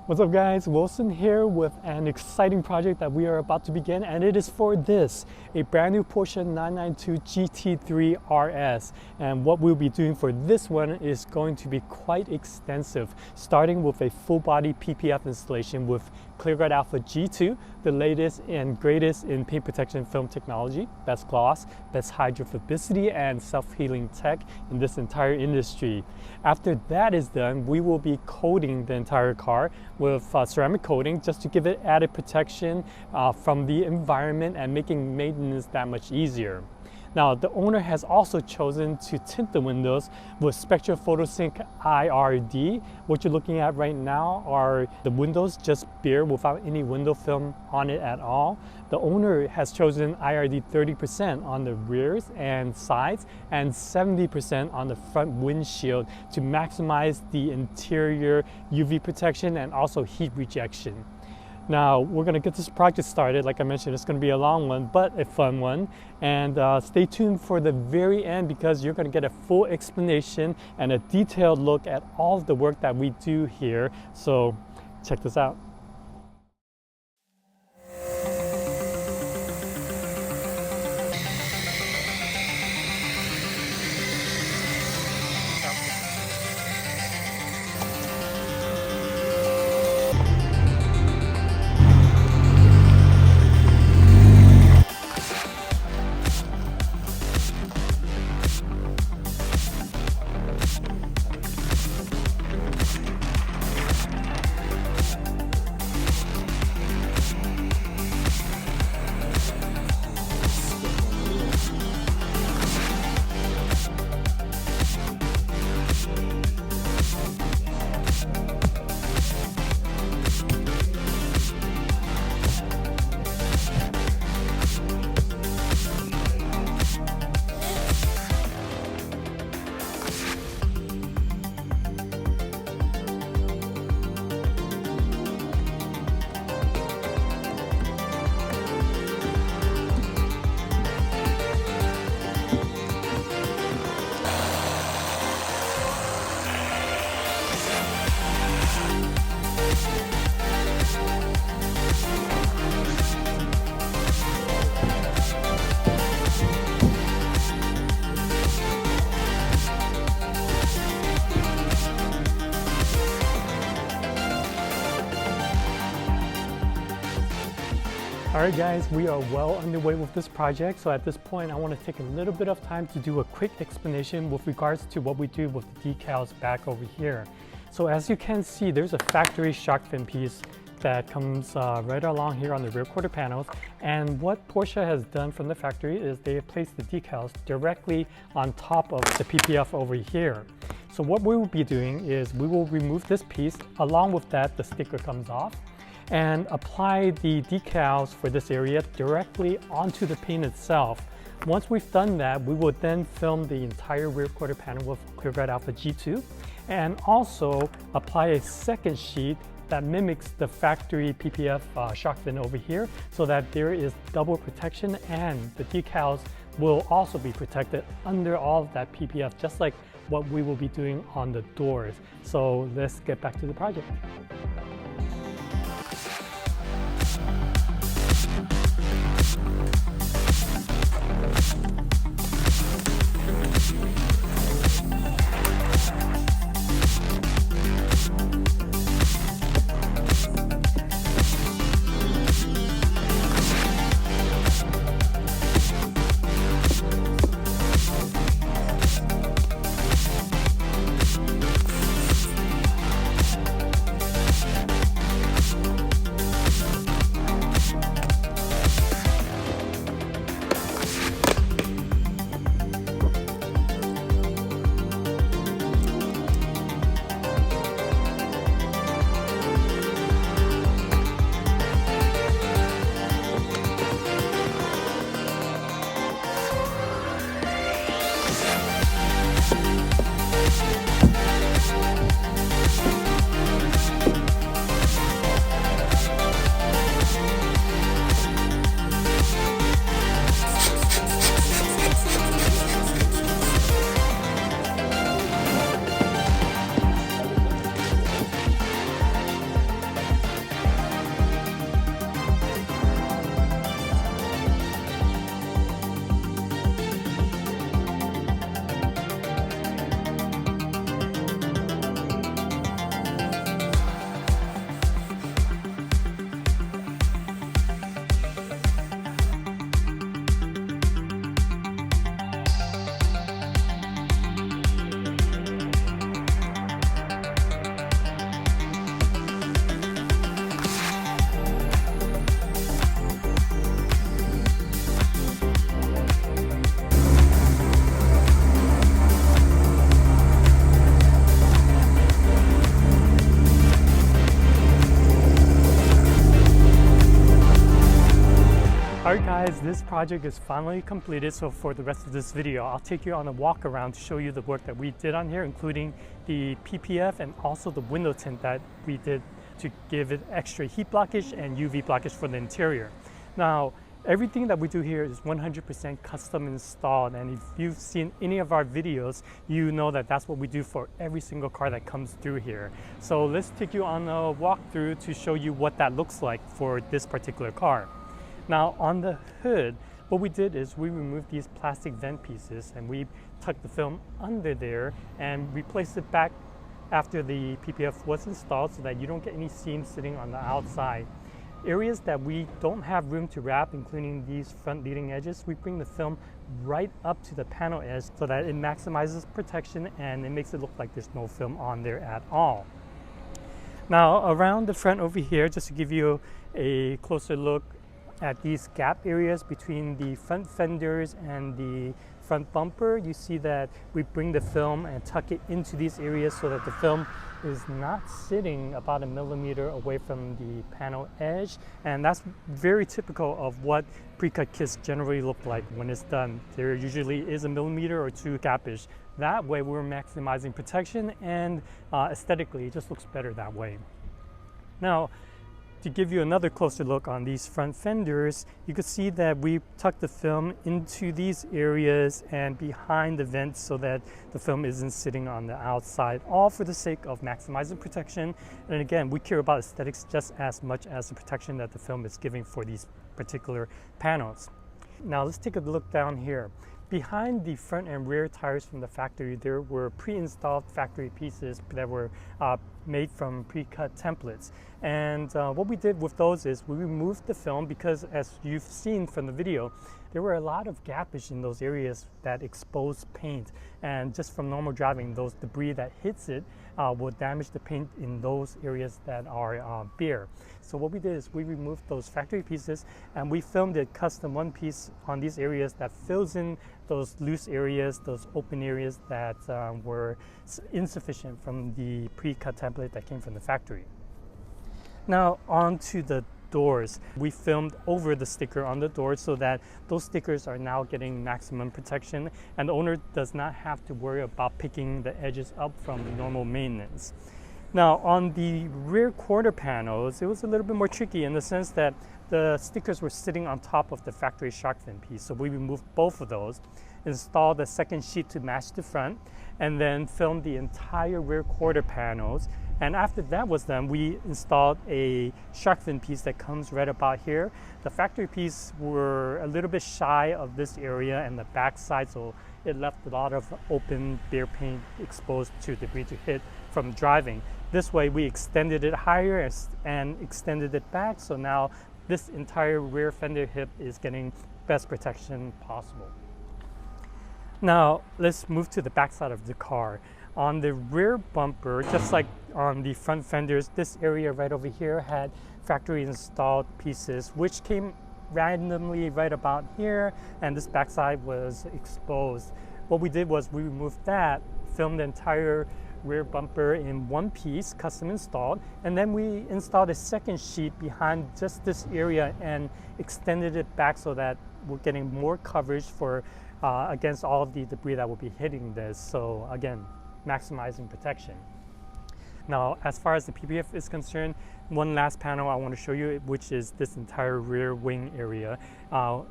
What's up guys, Wilson here with an exciting project that we are about to begin, and it is for this, a brand new Porsche 992 GT3 RS. And what we'll be doing for this one is going to be quite extensive, starting with a full body PPF installation with ClearGuard Alpha G2, the latest and greatest in paint protection film technology, best gloss, best hydrophobicity, and self-healing tech in this entire industry. After that is done, we will be coating the entire car with ceramic coating just to give it added protection from the environment and making maintenance that much easier. Now, the owner has also chosen to tint the windows with Spectra Photosync IRD. What you're looking at right now are the windows just bare without any window film on it at all. The owner has chosen IRD 30% on the rears and sides and 70% on the front windshield to maximize the interior UV protection and also heat rejection. Now, we're going to get this project started. Like I mentioned, it's going to be a long one, but a fun one. And stay tuned for the very end because you're going to get a full explanation and a detailed look at all of the work that we do here. So check this out. Alright guys, we are well underway with this project. So at this point, I want to take a little bit of time to do a quick explanation with regards to what we do with the decals back over here. So as you can see, there's a factory shark fin piece that comes right along here on the rear quarter panels. And what Porsche has done from the factory is they have placed the decals directly on top of the PPF over here. So what we will be doing is we will remove this piece. Along with that, the sticker comes off, and apply the decals for this area directly onto the paint itself. Once we've done that, we will then film the entire rear quarter panel with ClearGuard Alpha G2 and also apply a second sheet that mimics the factory PPF shark fin over here so that there is double protection, and the decals will also be protected under all of that PPF, just like what we will be doing on the doors. So let's get back to the project. guys, this project is finally completed, so for the rest of this video I'll take you on a walk around to show you the work that we did on here, including the PPF and also the window tint that we did to give it extra heat blockage and UV blockage for the interior. Now everything that we do here is 100% custom installed, and if you've seen any of our videos, you know that that's what we do for every single car that comes through here. So let's take you on a walkthrough to show you what that looks like for this particular car. Now on the hood, what we did is we removed these plastic vent pieces and we tucked the film under there and replaced it back after the PPF was installed so that you don't get any seams sitting on the outside. Areas that we don't have room to wrap, including these front leading edges, we bring the film right up to the panel edge so that it maximizes protection and it makes it look like there's no film on there at all. Now around the front over here, just to give you a closer look at these gap areas between the front fenders and the front bumper, you see that we bring the film and tuck it into these areas so that the film is not sitting about 1 millimeter away from the panel edge, and that's very typical of what pre-cut kits generally look like when it's done. There usually is 1 millimeter or 2 gapish. That way we're maximizing protection, and aesthetically it just looks better that way. Now to give you another closer look on these front fenders, you can see that we tucked the film into these areas and behind the vents so that the film isn't sitting on the outside, all for the sake of maximizing protection. And again, we care about aesthetics just as much as the protection that the film is giving for these particular panels. Now let's take a look down here. Behind the front and rear tires from the factory, there were pre-installed factory pieces that were made from pre-cut templates. And what we did with those is we removed the film because, as you've seen from the video, there were a lot of gapish in those areas that exposed paint. And just from normal driving, those debris that hits it will damage the paint in those areas that are bare. So what we did is we removed those factory pieces and we filmed it custom one piece on these areas that fills in those loose areas, those open areas that were insufficient from the pre-cut template that came from the factory. Now onto the doors. We filmed over the sticker on the doors so that those stickers are now getting maximum protection and the owner does not have to worry about picking the edges up from normal maintenance. Now on the rear quarter panels, it was a little bit more tricky in the sense that the stickers were sitting on top of the factory shark fin piece. So we removed both of those, installed a second sheet to match the front, and then filmed the entire rear quarter panels. And after that was done, we installed a shark fin piece that comes right about here. The factory piece were a little bit shy of this area and the back side, so it left a lot of open bare paint exposed to debris to hit from driving. This way we extended it higher and extended it back, so now this entire rear fender hip is getting best protection possible. Now let's move to the back side of the car. On the rear bumper, just like on the front fenders, this area right over here had factory installed pieces which came randomly right about here, and this backside was exposed. What we did was we removed that, filmed the entire rear bumper in one piece, custom installed, and then we installed a second sheet behind just this area and extended it back so that we're getting more coverage for against all of the debris that will be hitting this. So again, maximizing protection. Now, as far as the PPF is concerned, one last panel I want to show you, which is this entire rear wing area.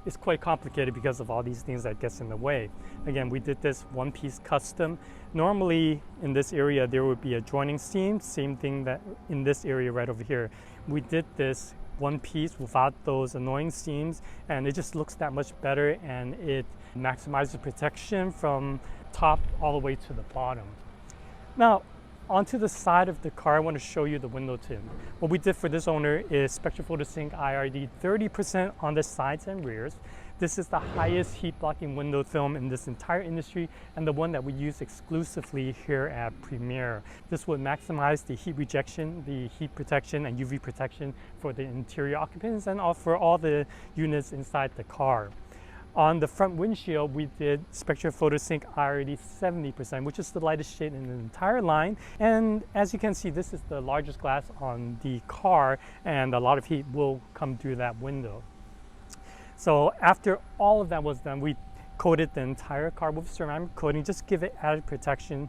It's quite complicated because of all these things that gets in the way. Again, we did this one piece custom. Normally in this area there would be a joining seam, same thing that in this area right over here. We did this one piece without those annoying seams, and it just looks that much better, and it maximizes protection from top all the way to the bottom. Now onto the side of the car, I want to show you the window tint. What we did for this owner is Spectra Photosync IRD 30% on the sides and rears. This is the highest heat blocking window film in this entire industry and the one that we use exclusively here at Premier. This would maximize the heat rejection, the heat protection and UV protection for the interior occupants and for all the units inside the car. On the front windshield, we did Spectra Photosync IRD 70%, which is the lightest shade in the entire line. And as you can see, this is the largest glass on the car, and a lot of heat will come through that window. So after all of that was done, we coated the entire car with ceramic coating, just give it added protection.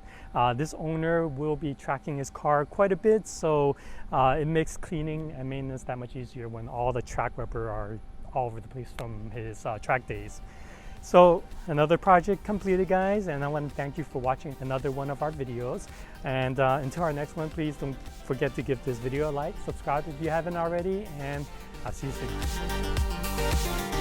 This owner will be tracking his car quite a bit, so it makes cleaning and maintenance that much easier when all the track rubber are all over the place from his track days. So another project completed, guys, and I want to thank you for watching another one of our videos. And until our next one, please don't forget to give this video a like, subscribe if you haven't already, and I'll see you soon.